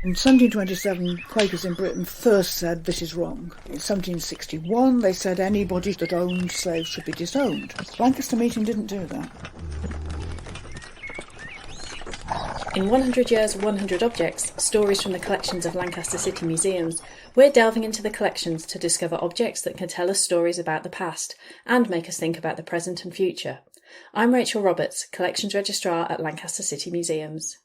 In 1727, Quakers in Britain first said this is wrong. In 1761, they said anybody that owned slaves should be disowned. Lancaster meeting didn't do that. In 100 Years, 100 Objects, Stories from the Collections of Lancaster City Museums, we're delving into the collections to discover objects that can tell us stories about the past and make us think about the present and future. I'm Rachel Roberts, Collections Registrar at Lancaster City Museums.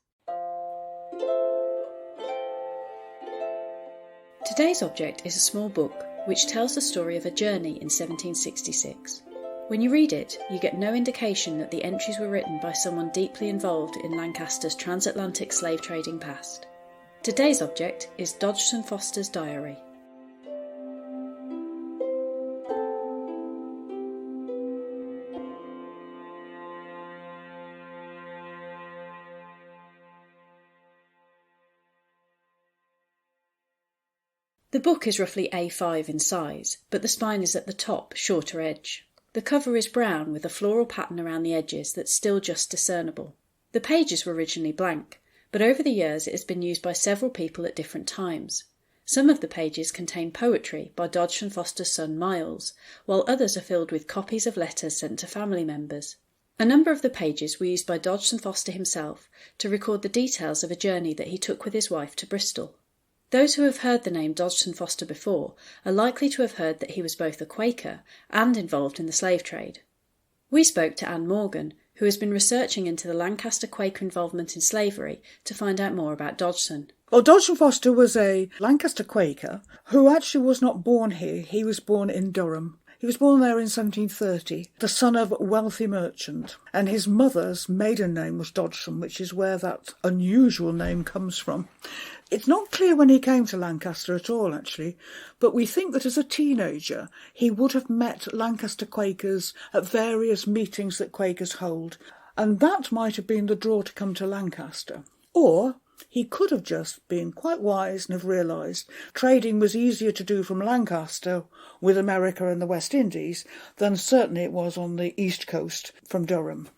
Today's object is a small book which tells the story of a journey in 1766. When you read it, you get no indication that the entries were written by someone deeply involved in Lancaster's transatlantic slave trading past. Today's object is Dodshon Foster's diary. The book is roughly A5 in size, but the spine is at the top, shorter edge. The cover is brown with a floral pattern around the edges that's still just discernible. The pages were originally blank, but over the years it has been used by several people at different times. Some of the pages contain poetry by Dodshon Foster's son Miles, while others are filled with copies of letters sent to family members. A number of the pages were used by Dodshon Foster himself to record the details of a journey that he took with his wife to Bristol. Those who have heard the name Dodshon Foster before are likely to have heard that he was both a Quaker and involved in the slave trade. We spoke to Anne Morgan, who has been researching into the Lancaster Quaker involvement in slavery to find out more about Dodshon. Well, Dodshon Foster was a Lancaster Quaker who actually was not born here. He was born in Durham. He was born there in 1730, the son of a wealthy merchant, and his mother's maiden name was Dodshon, which is where that unusual name comes from. It's not clear when he came to Lancaster at all, actually, but we think that as a teenager he would have met Lancaster Quakers at various meetings that Quakers hold, and that might have been the draw to come to Lancaster. Or he could have just been quite wise and have realised trading was easier to do from Lancaster with America and the West Indies than certainly it was on the East Coast from Durham.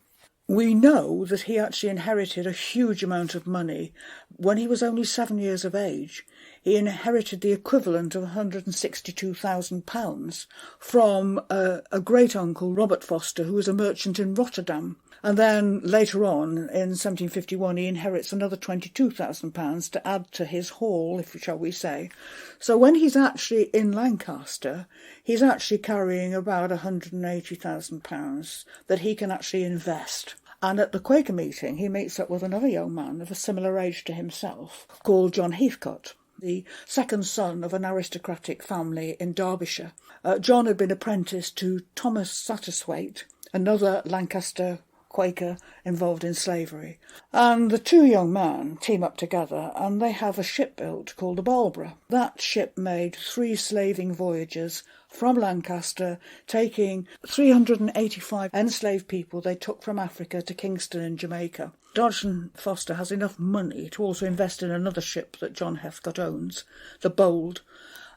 We know that he actually inherited a huge amount of money when he was only 7 years of age. He inherited the equivalent of £162,000 from a great-uncle, Robert Foster, who was a merchant in Rotterdam. And then later on, in 1751, he inherits another £22,000 to add to his haul, shall we say. So when he's actually in Lancaster, he's actually carrying about £180,000 that he can actually invest. And at the Quaker meeting, he meets up with another young man of a similar age to himself, called John Heathcote, the second son of an aristocratic family in Derbyshire. John had been apprenticed to Thomas Satterthwaite, another Lancaster Quaker involved in slavery. And the two young men team up together and they have a ship built called the Balborough. That ship made 3 slaving voyages from Lancaster, taking 385 enslaved people they took from Africa to Kingston in Jamaica. Dodshon Foster has enough money to also invest in another ship that John Heathcote owns, the Bold,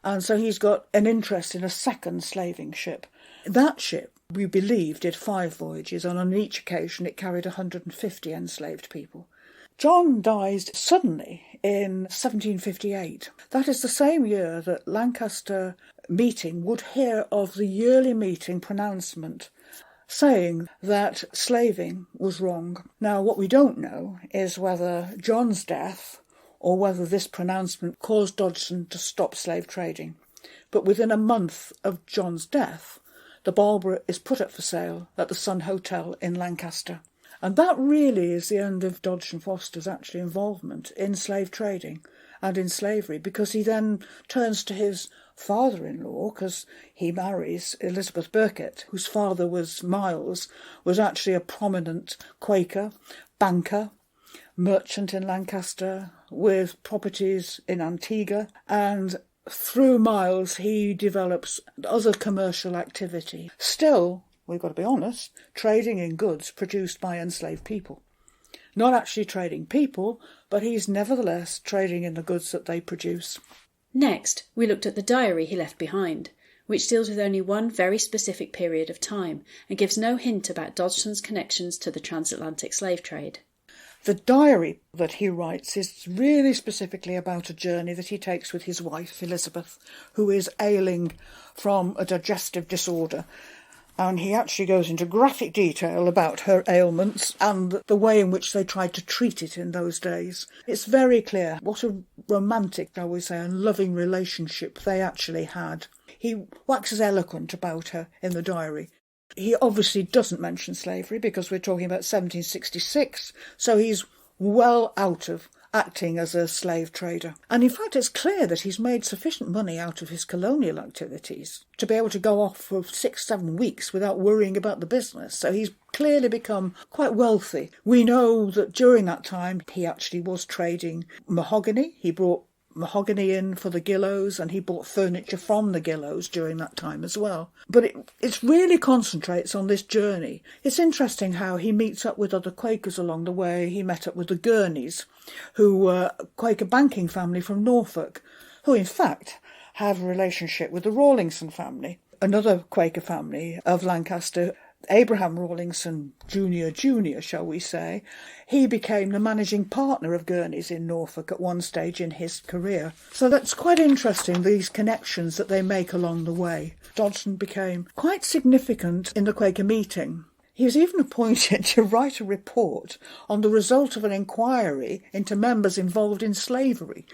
and so he's got an interest in a second slaving ship. That ship, we believe, did 5 voyages, and on each occasion it carried 150 enslaved people. John dies suddenly in 1758. That is the same year that Lancaster meeting would hear of the yearly meeting pronouncement saying that slaving was wrong. Now, what we don't know is whether John's death or whether this pronouncement caused Dodshon to stop slave trading. But within a month of John's death, the Balborough is put up for sale at the Sun Hotel in Lancaster. And that really is the end of Dodshon Foster's actual involvement in slave trading and in slavery, because he then turns to his father-in-law, because he marries Elizabeth Birkett, whose father was Miles, was actually a prominent Quaker, banker, merchant in Lancaster, with properties in Antigua, and through Miles he develops other commercial activity. Still, we've got to be honest, trading in goods produced by enslaved people. Not actually trading people, but he's nevertheless trading in the goods that they produce. Next, we looked at the diary he left behind, which deals with only one very specific period of time and gives no hint about Dodshon's connections to the transatlantic slave trade. The diary that he writes is really specifically about a journey that he takes with his wife, Elizabeth, who is ailing from a digestive disorder. And he actually goes into graphic detail about her ailments and the way in which they tried to treat it in those days. It's very clear what a romantic, shall we say, and loving relationship they actually had. He waxes eloquent about her in the diary. He obviously doesn't mention slavery because we're talking about 1766, so he's well out of acting as a slave trader. And in fact, it's clear that he's made sufficient money out of his colonial activities to be able to go off for 6-7 weeks without worrying about the business. So he's clearly become quite wealthy. We know that during that time, he actually was trading mahogany. He brought mahogany in for the Gillows, and he bought furniture from the Gillows during that time as well. But it really concentrates on this journey. It's interesting how he meets up with other Quakers along the way. He met up with the Gurneys, who were a Quaker banking family from Norfolk, who in fact have a relationship with the Rawlingson family, another Quaker family of Lancaster. Abraham Rawlingson Jr., shall we say, he became the managing partner of Gurney's in Norfolk at one stage in his career. So that's quite interesting, these connections that they make along the way. Dodshon became quite significant in the Quaker meeting. He was even appointed to write a report on the result of an inquiry into members involved in slavery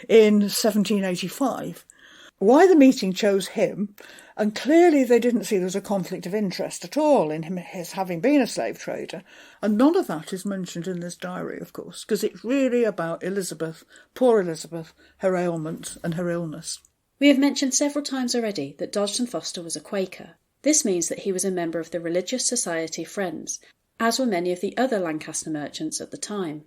in 1785. Why the meeting chose him, and clearly they didn't see there was a conflict of interest at all in his having been a slave trader, and none of that is mentioned in this diary, of course, because it's really about Elizabeth, poor Elizabeth, her ailment and her illness. We have mentioned several times already that Dodshon Foster was a Quaker. This means that he was a member of the Religious Society Friends, as were many of the other Lancaster merchants at the time.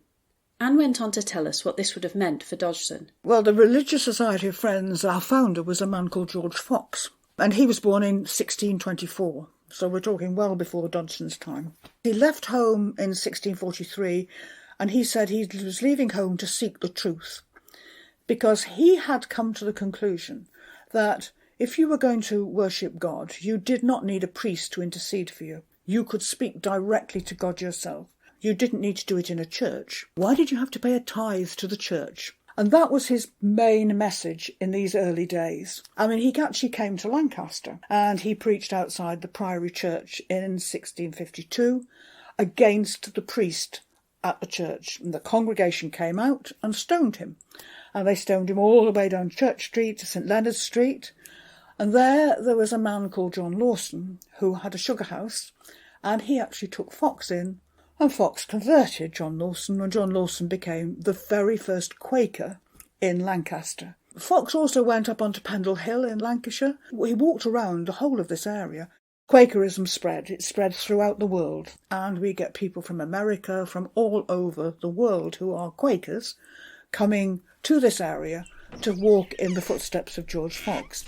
Anne went on to tell us what this would have meant for Dodshon. Well, the Religious Society of Friends, our founder was a man called George Fox, and he was born in 1624, so we're talking well before Dodshon's time. He left home in 1643, and he said he was leaving home to seek the truth, because he had come to the conclusion that if you were going to worship God, you did not need a priest to intercede for you. You could speak directly to God yourself. You didn't need to do it in a church. Why did you have to pay a tithe to the church? And that was his main message in these early days. I mean, he actually came to Lancaster and he preached outside the Priory Church in 1652 against the priest at the church. And the congregation came out and stoned him. And they stoned him all the way down Church Street to St Leonard's Street. And there was a man called John Lawson who had a sugar house, and he actually took Fox in. And Fox converted John Lawson, and John Lawson became the very first Quaker in Lancaster. Fox also went up onto Pendle Hill in Lancashire. He walked around the whole of this area. Quakerism spread. It spread throughout the world. And we get people from America, from all over the world who are Quakers, coming to this area to walk in the footsteps of George Fox.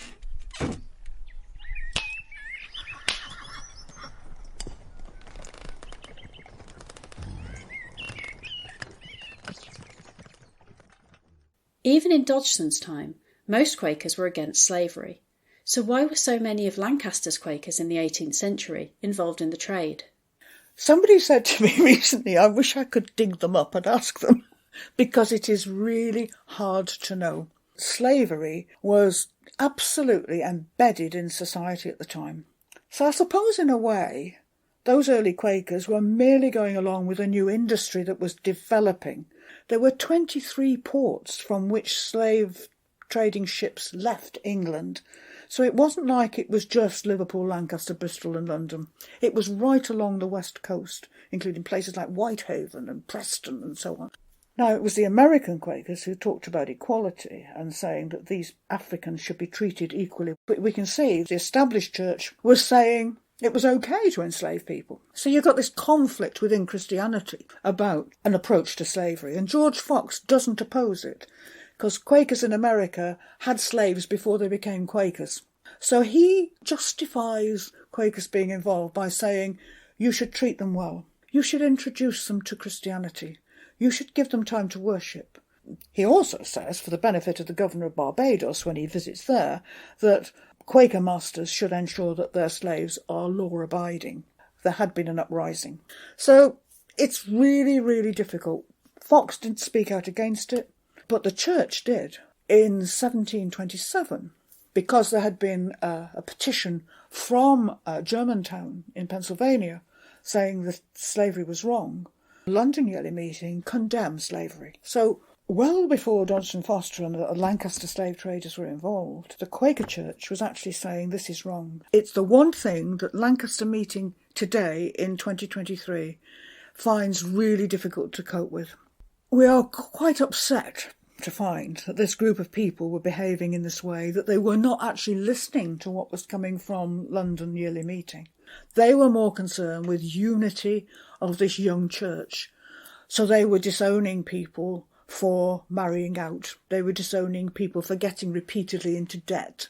Even in Dodshon's time, most Quakers were against slavery. So why were so many of Lancaster's Quakers in the 18th century involved in the trade? Somebody said to me recently, I wish I could dig them up and ask them, because it is really hard to know. Slavery was absolutely embedded in society at the time. So I suppose in a way, those early Quakers were merely going along with a new industry that was developing. There were 23 ports from which slave trading ships left England. So it wasn't like it was just Liverpool, Lancaster, Bristol and London. It was right along the west coast, including places like Whitehaven and Preston and so on. Now, it was the American Quakers who talked about equality and saying that these Africans should be treated equally. But we can see the established church was saying it was okay to enslave people. So you've got this conflict within Christianity about an approach to slavery. And George Fox doesn't oppose it, because Quakers in America had slaves before they became Quakers. So he justifies Quakers being involved by saying you should treat them well. You should introduce them to Christianity. You should give them time to worship. He also says, for the benefit of the governor of Barbados when he visits there, that Quaker masters should ensure that their slaves are law-abiding. There had been an uprising. So It's really, really difficult. Fox didn't speak out against it, but the church did in 1727, because there had been a petition from Germantown in Pennsylvania saying that slavery was wrong. The London Yearly Meeting condemned slavery. So well before Dodshon Foster and the Lancaster slave traders were involved, the Quaker Church was actually saying this is wrong. It's the one thing that Lancaster Meeting today in 2023 finds really difficult to cope with. We are quite upset to find that this group of people were behaving in this way, that they were not actually listening to what was coming from London Yearly Meeting. They were more concerned with unity of this young church. So they were disowning people for marrying out. They were disowning people for getting repeatedly into debt,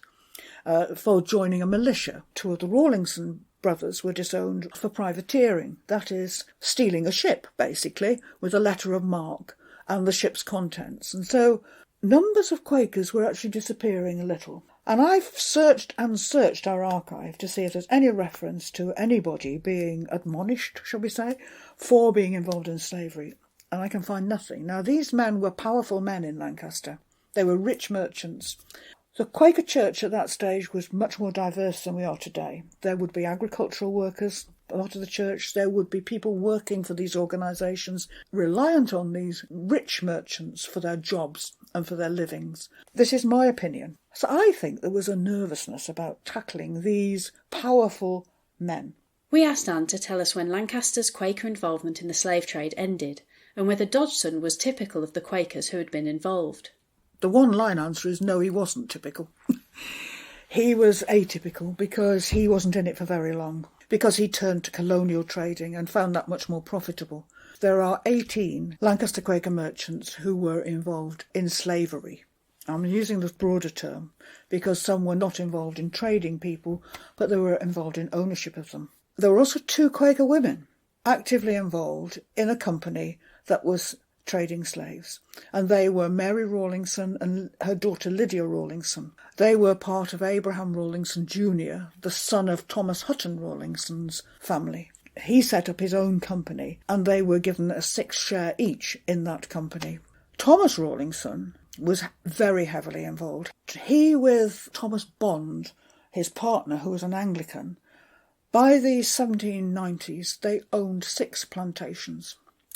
for joining a militia. Two of the Rawlinson brothers were disowned for privateering, that is, stealing a ship, basically, with a letter of marque and the ship's contents. And so numbers of Quakers were actually disappearing a little. And I've searched and searched our archive to see if there's any reference to anybody being admonished, shall we say, for being involved in slavery. And I can find nothing. Now, these men were powerful men in Lancaster. They were rich merchants. The Quaker Church at that stage was much more diverse than we are today. There would be agricultural workers, a lot of the church. There would be people working for these organisations, reliant on these rich merchants for their jobs and for their livings. This is my opinion. So I think there was a nervousness about tackling these powerful men. We asked Anne to tell us when Lancaster's Quaker involvement in the slave trade ended, and whether Dodgson was typical of the Quakers who had been involved. The one-line answer is no, he wasn't typical. He was atypical because he wasn't in it for very long, because he turned to colonial trading and found that much more profitable. There are 18 Lancaster Quaker merchants who were involved in slavery. I'm using the broader term because some were not involved in trading people, but they were involved in ownership of them. There were also 2 Quaker women actively involved in a company that was trading slaves, and they were Mary Rawlinson and her daughter Lydia Rawlinson. They were part of Abraham Rawlinson Jr., the son of Thomas Hutton Rawlinson's family. He set up his own company, and they were given a 6th share each in that company. Thomas Rawlinson was very heavily involved. He, with Thomas Bond, his partner, who was an Anglican, by the 1790s, they owned 6 plantations,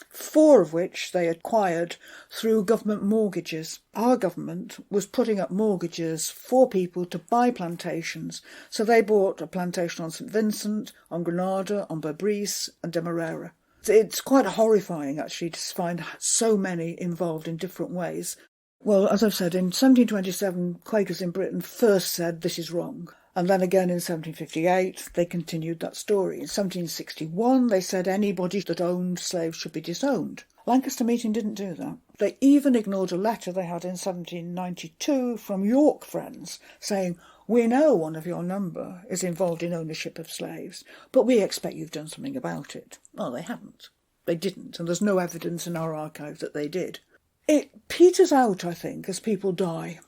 4 of which they acquired through government mortgages. Our government was putting up mortgages for people to buy plantations, so they bought a plantation on St Vincent, on Grenada, on Berbice and Demerara. It's quite horrifying, actually, to find so many involved in different ways. Well, as I've said, in 1727, Quakers in Britain first said this is wrong. And then again in 1758, they continued that story. In 1761, they said anybody that owned slaves should be disowned. Lancaster Meeting didn't do that. They even ignored a letter they had in 1792 from York Friends saying, we know one of your number is involved in ownership of slaves, but we expect you've done something about it. Well, they haven't. They didn't, and there's no evidence in our archive that they did. It peters out, I think, as people die.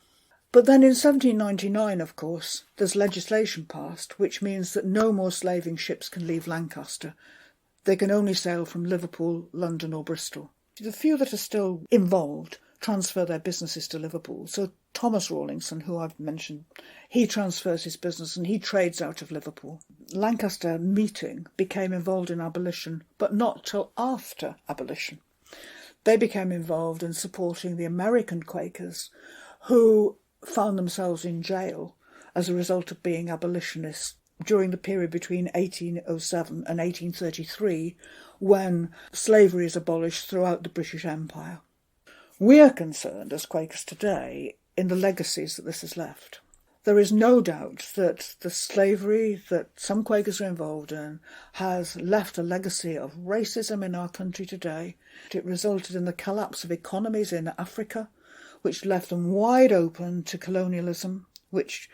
But then in 1799, of course, there's legislation passed, which means that no more slaving ships can leave Lancaster. They can only sail from Liverpool, London or Bristol. The few that are still involved transfer their businesses to Liverpool. So Thomas Rawlinson, who I've mentioned, he transfers his business and he trades out of Liverpool. Lancaster Meeting became involved in abolition, but not till after abolition. They became involved in supporting the American Quakers, who found themselves in jail as a result of being abolitionists during the period between 1807 and 1833, when slavery is abolished throughout the British Empire. We are concerned, as Quakers today, in the legacies that this has left. There is no doubt that the slavery that some Quakers are involved in has left a legacy of racism in our country today. It resulted in the collapse of economies in Africa, which left them wide open to colonialism, which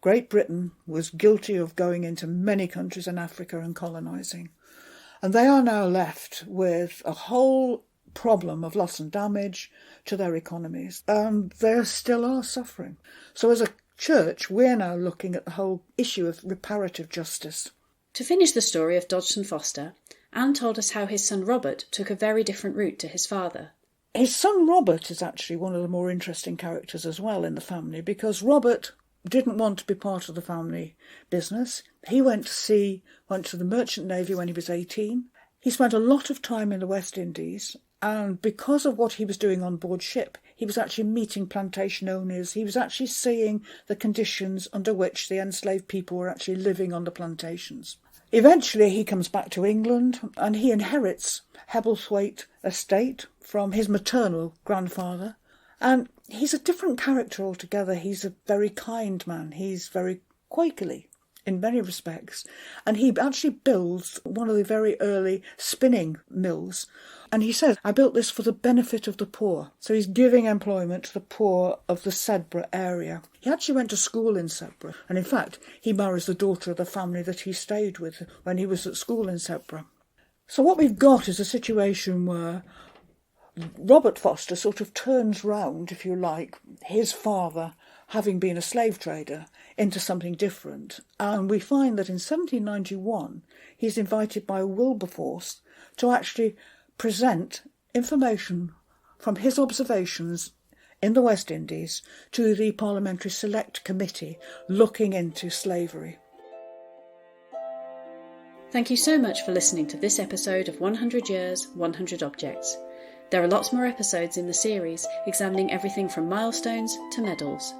Great Britain was guilty of going into many countries in Africa and colonising. And they are now left with a whole problem of loss and damage to their economies, and they still are suffering. So as a church, we're now looking at the whole issue of reparative justice. To finish the story of Dodshon Foster, Anne told us how his son Robert took a very different route to his father. His son Robert is actually one of the more interesting characters as well in the family, because Robert didn't want to be part of the family business. He went to the Merchant Navy when he was 18. He spent a lot of time in the West Indies, and because of what he was doing on board ship, he was actually meeting plantation owners. He was actually seeing the conditions under which the enslaved people were actually living on the plantations. Eventually he comes back to England and he inherits Hebblethwaite estate from his maternal grandfather. And he's a different character altogether. He's a very kind man. He's very Quakerly in many respects. And he actually builds one of the very early spinning mills. And he says, I built this for the benefit of the poor. So he's giving employment to the poor of the Sedbergh area. He actually went to school in Sedbergh. And in fact, he marries the daughter of the family that he stayed with when he was at school in Sedbergh. So what we've got is a situation where Robert Foster sort of turns round, if you like, his father, having been a slave trader, into something different. And we find that in 1791, he's invited by Wilberforce to actually present information from his observations in the West Indies to the Parliamentary Select Committee looking into slavery. Thank you so much for listening to this episode of 100 Years, 100 Objects. There are lots more episodes in the series examining everything from milestones to medals.